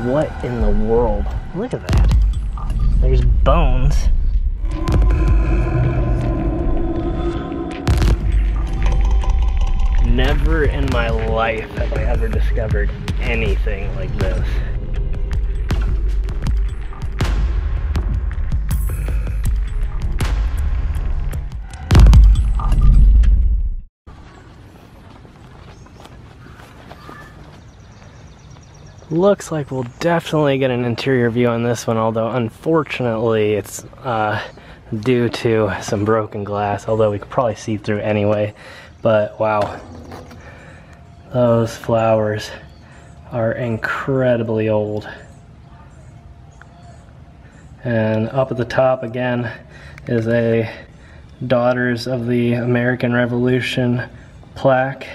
What in the world? Look at that. There's bones. Never in my life have I ever discovered anything like this. Looks like we'll definitely get an interior view on this one, although unfortunately it's due to some broken glass, although we could probably see through anyway. But wow, those flowers are incredibly old. And up at the top again is a Daughters of the American Revolution plaque.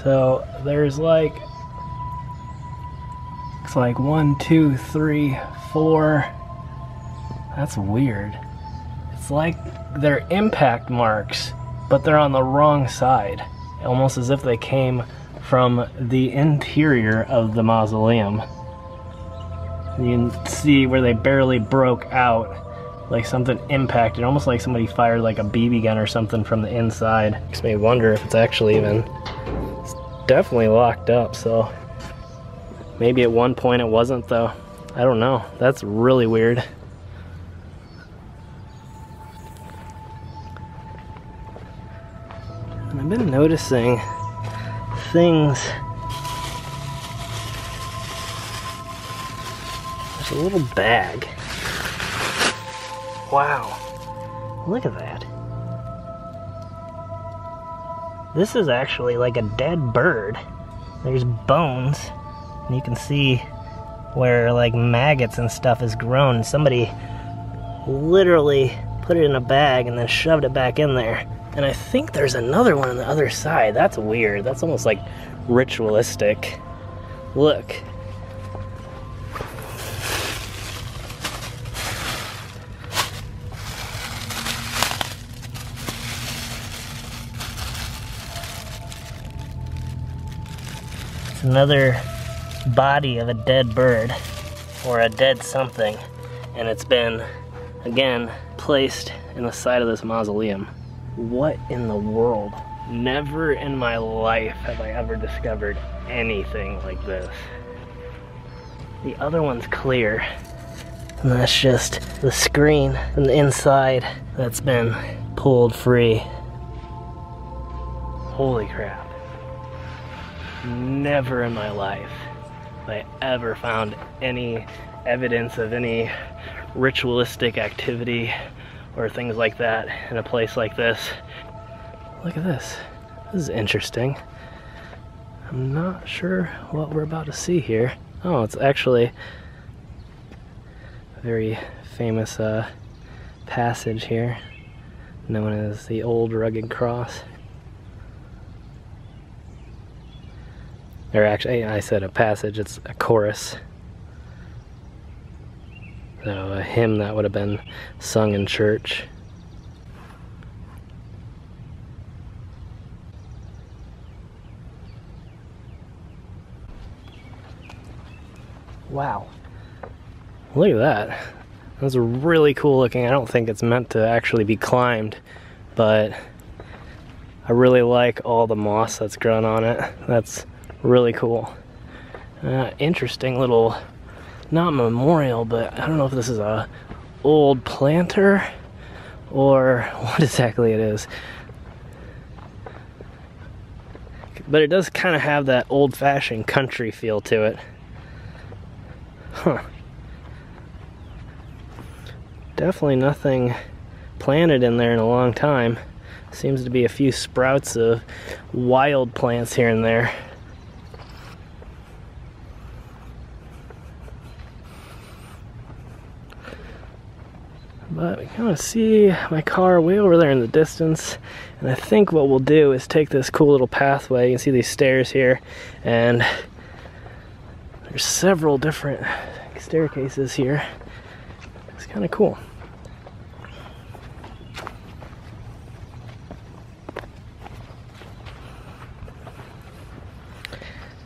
So there's like, it's like 1, 2, 3, 4. That's weird. It's like they're impact marks, but they're on the wrong side. Almost as if they came from the interior of the mausoleum. You can see where they barely broke out, like something impacted, almost like somebody fired like a BB gun or something from the inside. Makes me wonder if it's actually even, it's definitely locked up, so maybe at one point it wasn't though. I don't know. That's really weird. And I've been noticing things. There's a little bag. Wow. Look at that. This is actually like a dead bird. There's bones, and you can see where like maggots and stuff has grown. Somebody literally put it in a bag and then shoved it back in there. And I think there's another one on the other side. That's weird. That's almost like ritualistic. Look. It's another body of a dead bird or a dead something, and it's been again placed in the side of this mausoleum. What in the world? Never in my life have I ever discovered anything like this. The other one's clear, and that's just the screen from the inside that's been pulled free. Holy crap. Never in my life have I ever found any evidence of any ritualistic activity or things like that in a place like this. Look at this. This is interesting. I'm not sure what we're about to see here. Oh, it's actually a very famous passage here, known as the Old Rugged Cross. Or actually, I said a passage, it's a chorus. So a hymn that would have been sung in church. Wow. Look at that. That's really cool looking. I don't think it's meant to actually be climbed, but I really like all the moss that's grown on it. That's really cool. Interesting little, not memorial, but I don't know if this is a old planter or what exactly it is. But it does kind of have that old-fashioned country feel to it. Huh. Definitely nothing planted in there in a long time. Seems to be a few sprouts of wild plants here and there. But we kind of see my car way over there in the distance, and I think what we'll do is take this cool little pathway. You can see these stairs here, and there's several different staircases here. It's kind of cool.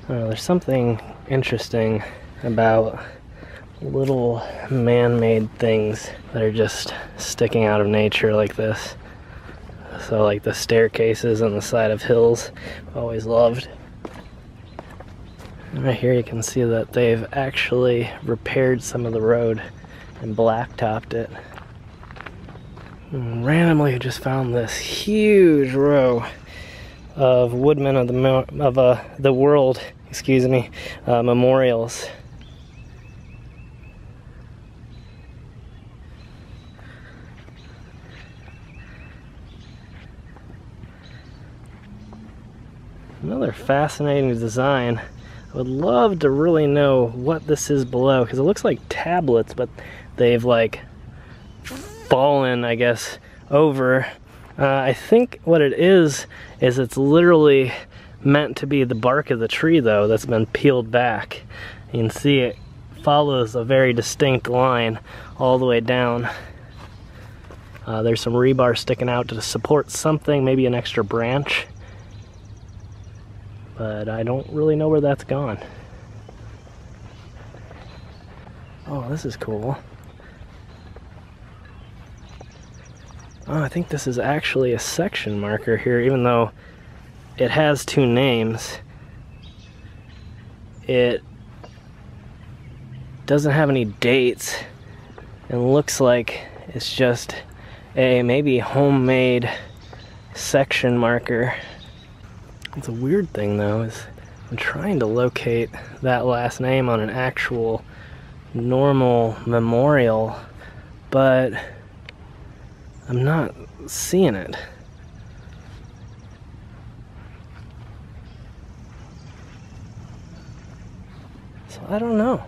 There's something interesting about little man-made things that are just sticking out of nature like this. So like the staircases on the side of hills, I've always loved. And right here you can see that they've actually repaired some of the road and blacktopped it. And randomly just found this huge row of Woodmen of the World, memorials. Another fascinating design. I would love to really know what this is below, because it looks like tablets, but they've like fallen, I guess, over. I think what it is it's literally meant to be the bark of the tree, though, that's been peeled back. You can see it follows a very distinct line all the way down. There's some rebar sticking out to support something, maybe an extra branch. But I don't really know where that's gone. Oh, this is cool. Oh, I think this is actually a section marker here, even though it has two names. It doesn't have any dates and looks like it's just a maybe homemade section marker. It's a weird thing though, is I'm trying to locate that last name on an actual normal memorial, but I'm not seeing it. So I don't know.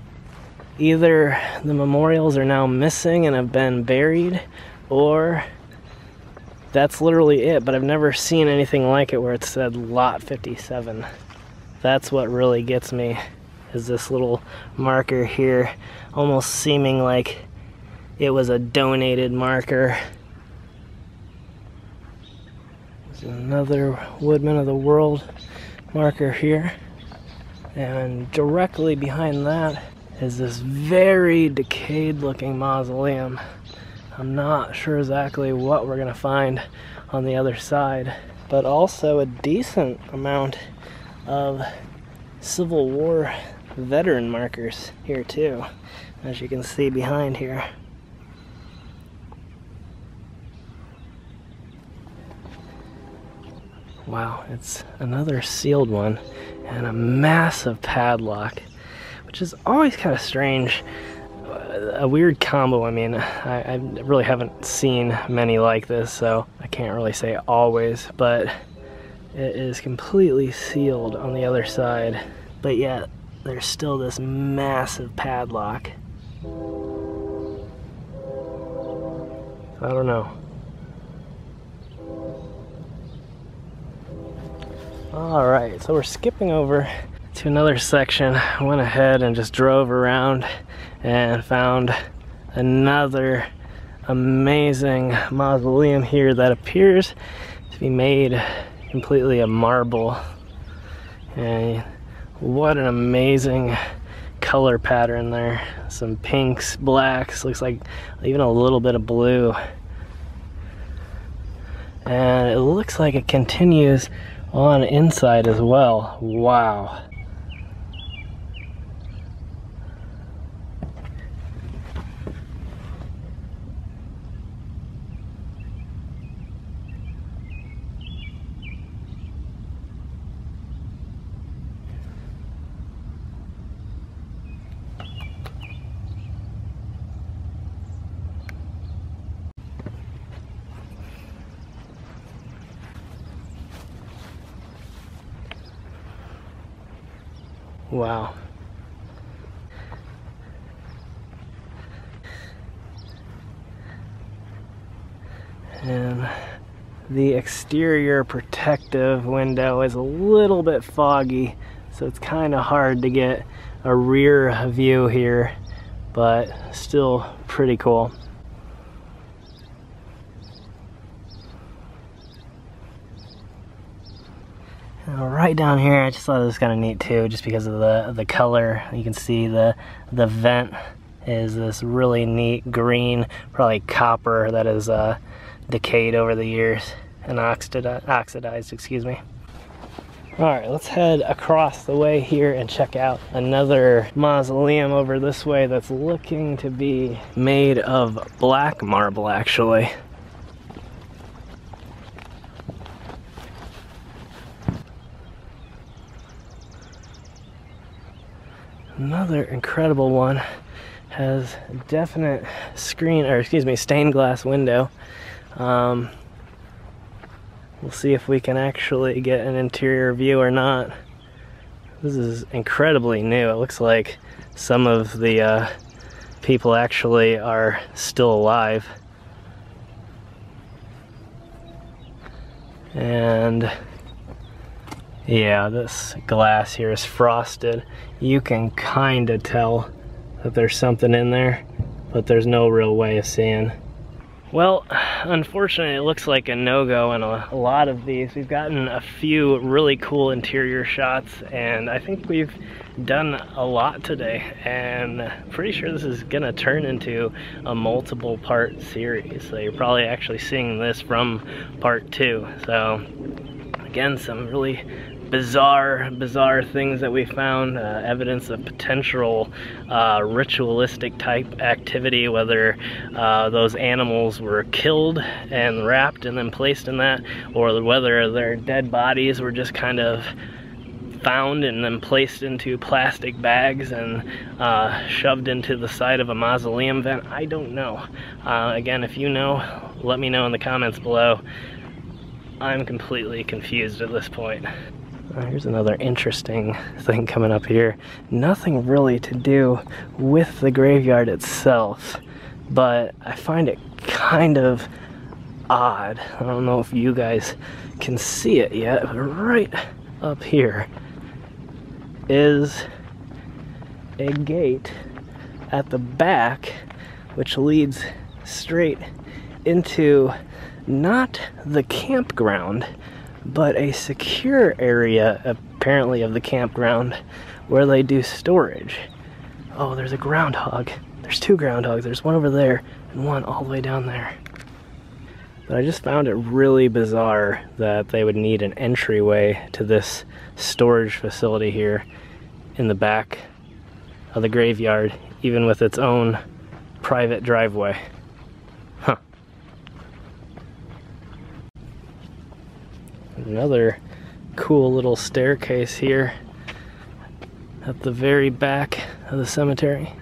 Either the memorials are now missing and have been buried, or that's literally it, but I've never seen anything like it where it said Lot 57. That's what really gets me, is this little marker here, almost seeming like it was a donated marker. There's another Woodmen of the World marker here, and directly behind that is this very decayed looking mausoleum. I'm not sure exactly what we're gonna find on the other side, but also a decent amount of Civil War veteran markers here too, as you can see behind here. Wow, it's another sealed one and a massive padlock, which is always kind of strange. A weird combo. I mean, I really haven't seen many like this, so I can't really say always, but it is completely sealed on the other side, but yet there's still this massive padlock. I don't know. Alright, so we're skipping over to another section. I went ahead and just drove around and found another amazing mausoleum here that appears to be made completely of marble. And what an amazing color pattern there. Some pinks, blacks, looks like even a little bit of blue. And it looks like it continues on inside as well. Wow. Wow. And the exterior protective window is a little bit foggy, so it's kind of hard to get a rear view here, but still pretty cool. Now, right down here, I just thought it was kind of neat too, just because of the color. You can see the vent is this really neat green, probably copper that is decayed over the years and oxidized, excuse me. Alright, let's head across the way here and check out another mausoleum over this way that's looking to be made of black marble, actually. Another incredible one. Has definite stained glass window. We'll see if we can actually get an interior view or not. This is incredibly new. It looks like some of the people actually are still alive. And yeah, this glass here is frosted. You can kind of tell that there's something in there, but there's no real way of seeing. Well, unfortunately, it looks like a no-go in a lot of these. We've gotten a few really cool interior shots, and I think we've done a lot today, and pretty sure this is gonna turn into a multiple part series. So you're probably actually seeing this from part 2. So again, some really bizarre things that we found, evidence of potential ritualistic type activity, whether those animals were killed and wrapped and then placed in that, or whether their dead bodies were just kind of found and then placed into plastic bags and shoved into the side of a mausoleum vent. I don't know. Again, if you know, let me know in the comments below. I'm completely confused at this point. Here's another interesting thing coming up here. Nothing really to do with the graveyard itself, but I find it kind of odd. I don't know if you guys can see it yet, but right up here is a gate at the back which leads straight into not the campground, but a secure area, apparently, of the campground where they do storage. Oh, there's a groundhog. There's 2 groundhogs. There's one over there and one all the way down there. But I just found it really bizarre that they would need an entryway to this storage facility here in the back of the graveyard, even with its own private driveway. Huh. Another cool little staircase here at the very back of the cemetery.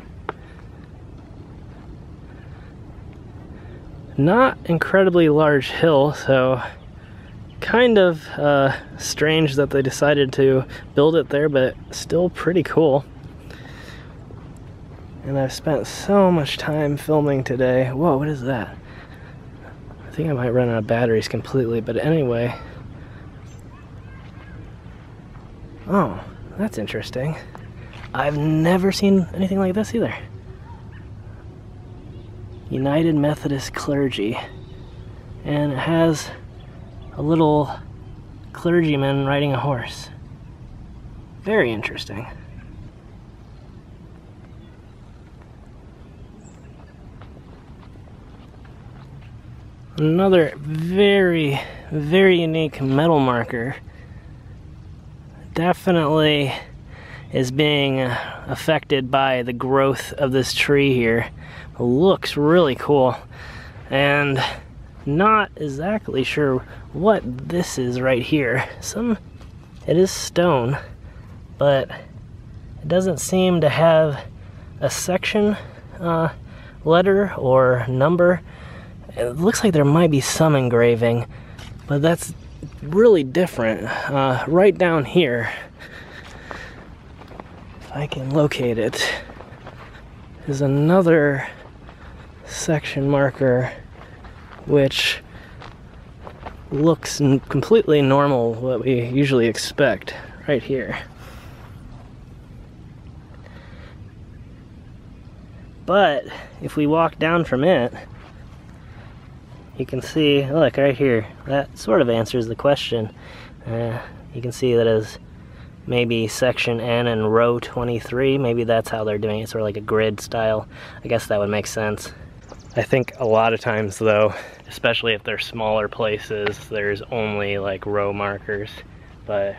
Not incredibly large hill, so kind of strange that they decided to build it there, but still pretty cool. And I've spent so much time filming today. Whoa, what is that? I think I might run out of batteries completely, but anyway. Oh, that's interesting. I've never seen anything like this either. United Methodist Clergy. And it has a little clergyman riding a horse. Very interesting. Another very unique metal marker. Definitely is being affected by the growth of this tree here. It looks really cool, and not exactly sure what this is right here. It is stone, but it doesn't seem to have a section letter or number. It looks like there might be some engraving, but that's really different. Right down here, if I can locate it, is another section marker which looks completely normal, what we usually expect right here. But if we walk down from it, you can see, look right here, that sort of answers the question. You can see that as maybe section N and row 23, maybe that's how they're doing it, sort of like a grid style. I guess that would make sense. I think a lot of times though, especially if they're smaller places, there's only like row markers, but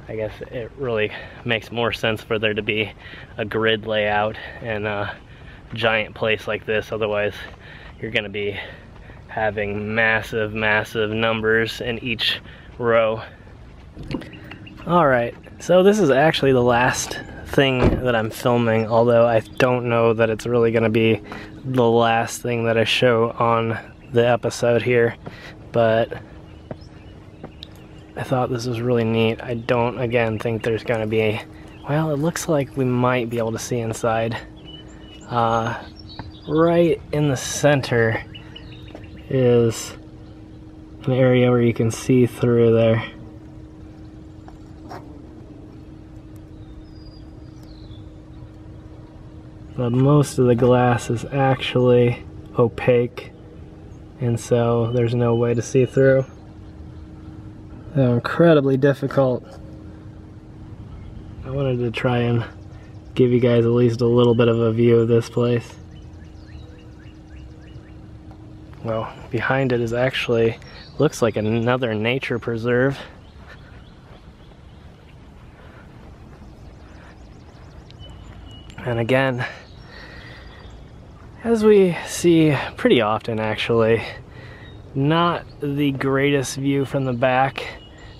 I guess it really makes more sense for there to be a grid layout in a giant place like this. Otherwise you're going to be having massive numbers in each row. Alright, so this is actually the last thing that I'm filming, although I don't know that it's really going to be the last thing that I show on the episode here, but I thought this was really neat. I don't, again, think there's going to be, well, it looks like we might be able to see inside. Right in the center is an area where you can see through there. But most of the glass is actually opaque, and so there's no way to see through. They're incredibly difficult. I wanted to try and give you guys at least a little bit of a view of this place. Well, behind it is actually, looks like another nature preserve. And again, as we see pretty often actually, not the greatest view from the back,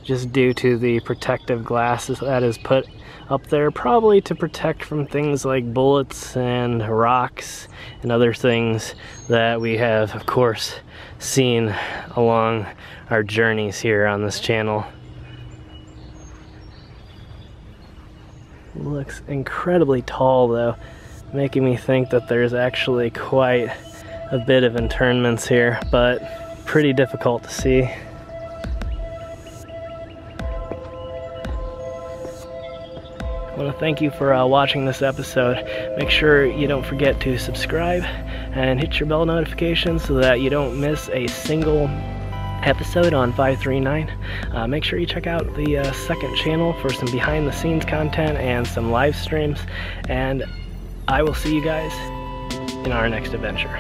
just due to the protective glass that is put up there, probably to protect from things like bullets and rocks and other things that we have, of course, seen along our journeys here on this channel. Looks incredibly tall though, making me think that there's actually quite a bit of internments here, but pretty difficult to see. I want to thank you for watching this episode. Make sure you don't forget to subscribe and hit your bell notification so that you don't miss a single episode on 539. Make sure you check out the second channel for some behind the scenes content and some live streams, and I will see you guys in our next adventure.